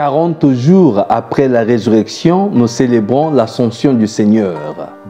40 jours après la résurrection, nous célébrons l'ascension du Seigneur.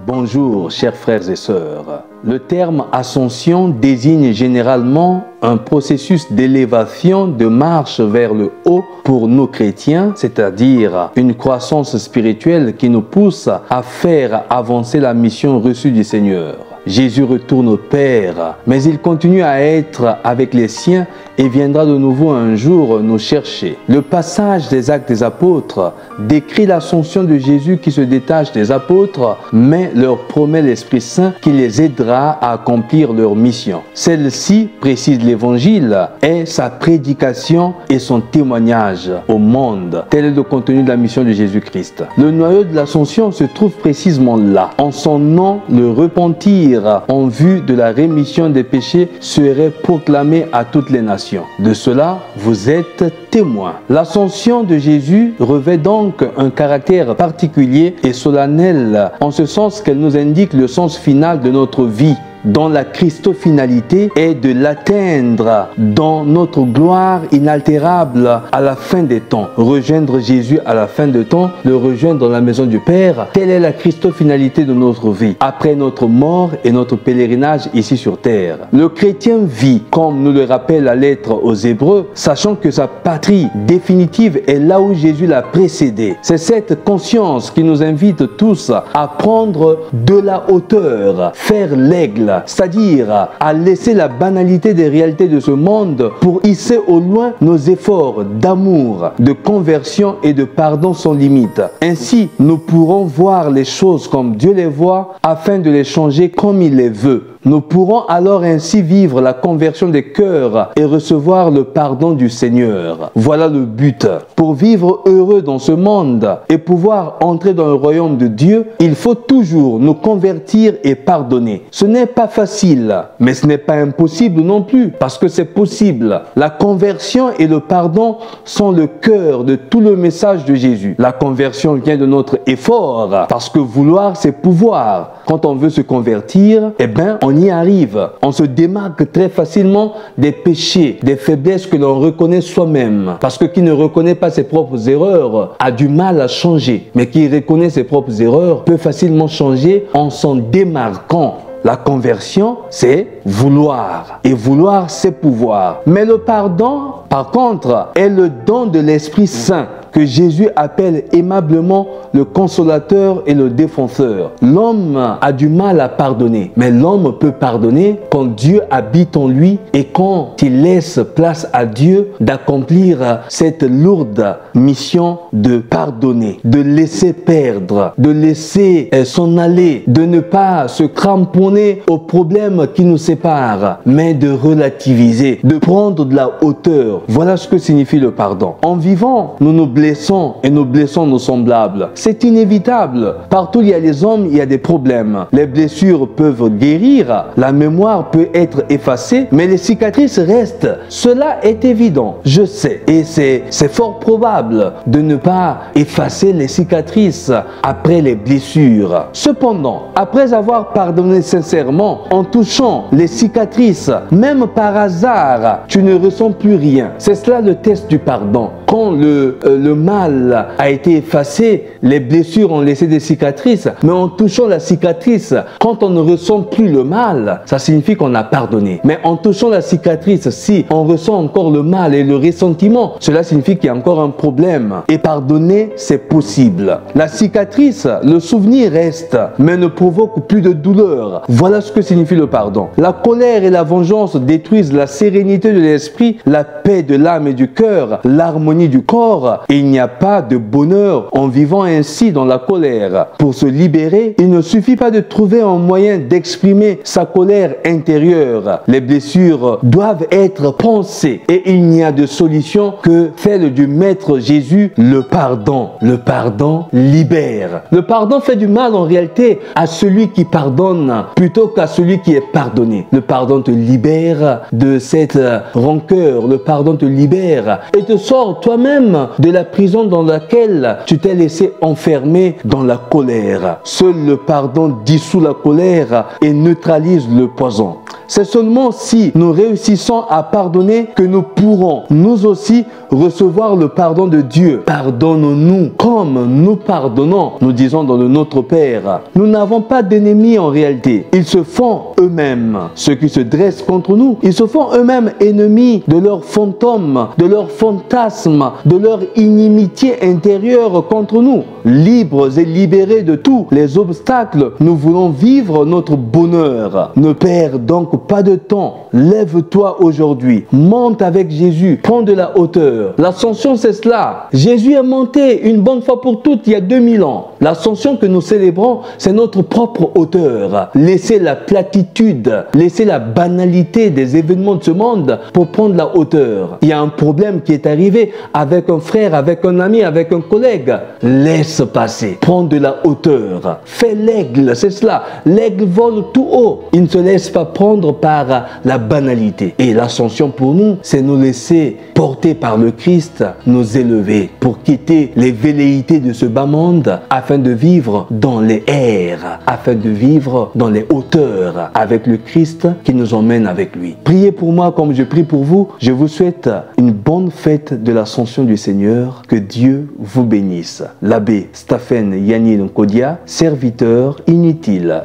Bonjour, chers frères et sœurs. Le terme ascension désigne généralement un processus d'élévation, de marche vers le haut pour nous chrétiens, c'est-à-dire une croissance spirituelle qui nous pousse à faire avancer la mission reçue du Seigneur. Jésus retourne au Père, mais il continue à être avec les siens et viendra de nouveau un jour nous chercher. Le passage des Actes des Apôtres décrit l'ascension de Jésus qui se détache des apôtres, mais leur promet l'Esprit Saint qui les aidera à accomplir leur mission. Celle-ci, précise l'Évangile, est sa prédication et son témoignage au monde. Tel est le contenu de la mission de Jésus-Christ. Le noyau de l'ascension se trouve précisément là. En son nom, le repentir en vue de la rémission des péchés serait proclamé à toutes les nations. De cela, vous êtes témoins. L'ascension de Jésus revêt donc un caractère particulier et solennel, en ce sens qu'elle nous indique le sens final de notre vie, dont la christofinalité est de l'atteindre dans notre gloire inaltérable à la fin des temps. Rejoindre Jésus à la fin des temps, le rejoindre dans la maison du Père, telle est la christofinalité de notre vie, après notre mort et notre pèlerinage ici sur terre. Le chrétien vit, comme nous le rappelle la lettre aux Hébreux, sachant que sa patrie définitive est là où Jésus l'a précédé. C'est cette conscience qui nous invite tous à prendre de la hauteur, faire l'aigle, c'est-à-dire à laisser la banalité des réalités de ce monde pour hisser au loin nos efforts d'amour, de conversion et de pardon sans limite. Ainsi, nous pourrons voir les choses comme Dieu les voit afin de les changer comme il les veut. Nous pourrons alors ainsi vivre la conversion des cœurs et recevoir le pardon du Seigneur. Voilà le but. Pour vivre heureux dans ce monde et pouvoir entrer dans le royaume de Dieu, il faut toujours nous convertir et pardonner. Ce n'est pas facile, mais ce n'est pas impossible non plus, parce que c'est possible. La conversion et le pardon sont le cœur de tout le message de Jésus. La conversion vient de notre effort, parce que vouloir, c'est pouvoir. Quand on veut se convertir, eh bien, on y arrive. On se démarque très facilement des péchés, des faiblesses que l'on reconnaît soi-même. Parce que qui ne reconnaît pas ses propres erreurs a du mal à changer. Mais qui reconnaît ses propres erreurs peut facilement changer en s'en démarquant. La conversion, c'est vouloir. Et vouloir, c'est pouvoir. Mais le pardon, par contre, est le don de l'Esprit Saint que Jésus appelle aimablement le consolateur et le défenseur. L'homme a du mal à pardonner, mais l'homme peut pardonner quand Dieu habite en lui et quand il laisse place à Dieu d'accomplir cette lourde mission de pardonner, de laisser perdre, de laisser s'en aller, de ne pas se cramponner aux problèmes qui nous séparent, mais de relativiser, de prendre de la hauteur. Voilà ce que signifie le pardon. En vivant, nous nous blessons et nous blessons nos semblables. C'est inévitable. Partout où il y a les hommes, il y a des problèmes. Les blessures peuvent guérir, la mémoire peut être effacée, mais les cicatrices restent. Cela est évident, je sais. Et c'est fort probable de ne pas effacer les cicatrices après les blessures. Cependant, après avoir pardonné sincèrement, en touchant les cicatrices, même par hasard, tu ne ressens plus rien. C'est cela le test du pardon. Quand le mal a été effacé, les blessures ont laissé des cicatrices, mais en touchant la cicatrice, quand on ne ressent plus le mal, ça signifie qu'on a pardonné. Mais en touchant la cicatrice, si on ressent encore le mal et le ressentiment, cela signifie qu'il y a encore un problème. Et pardonner, c'est possible. La cicatrice, le souvenir reste, mais ne provoque plus de douleur. Voilà ce que signifie le pardon. La colère et la vengeance détruisent la sérénité de l'esprit, la paix de l'âme et du cœur, l'harmonie du corps, et il n'y a pas de bonheur en vivant ainsi dans la colère. Pour se libérer, il ne suffit pas de trouver un moyen d'exprimer sa colère intérieure. Les blessures doivent être pensées et il n'y a de solution que celle du Maître Jésus, le pardon. Le pardon libère. Le pardon fait du mal en réalité à celui qui pardonne plutôt qu'à celui qui est pardonné. Le pardon te libère de cette rancœur. Le pardon te libère et te sort toi-même de la prison dans laquelle tu t'es laissé enfermer dans la colère. Seul le pardon dissout la colère et neutralise le poison. C'est seulement si nous réussissons à pardonner que nous pourrons, nous aussi, recevoir le pardon de Dieu. Pardonne-nous comme nous pardonnons, nous disons dans le Notre Père. Nous n'avons pas d'ennemis en réalité. Ils se font eux-mêmes. Ceux qui se dressent contre nous, ils se font eux-mêmes ennemis de leurs fantômes, de leurs fantasmes, de leur inimitié intérieure contre nous. Libres et libérés de tous les obstacles, nous voulons vivre notre bonheur. Ne perds donc pas de temps. Lève-toi aujourd'hui. Monte avec Jésus. Prends de la hauteur. L'ascension, c'est cela. Jésus est monté une bonne fois pour toutes il y a 2000 ans. L'ascension que nous célébrons, c'est notre propre hauteur. Laissez la platitude, laissez la banalité des événements de ce monde pour prendre la hauteur. Il y a un problème qui est arrivé avec un frère, avec un ami, avec un collègue. Laisse passer. Prends de la hauteur. Fais l'aigle, c'est cela. L'aigle vole tout haut. Il ne se laisse pas prendre par la banalité. Et l'ascension pour nous, c'est nous laisser porter par le Christ, nous élever pour quitter les velléités de ce bas monde afin de vivre dans les airs, afin de vivre dans les hauteurs avec le Christ qui nous emmène avec lui. Priez pour moi comme je prie pour vous. Je vous souhaite une bonne fête de l'ascension du Seigneur. Que Dieu vous bénisse. L'abbé Stephen Yanil Nkodia, serviteur inutile.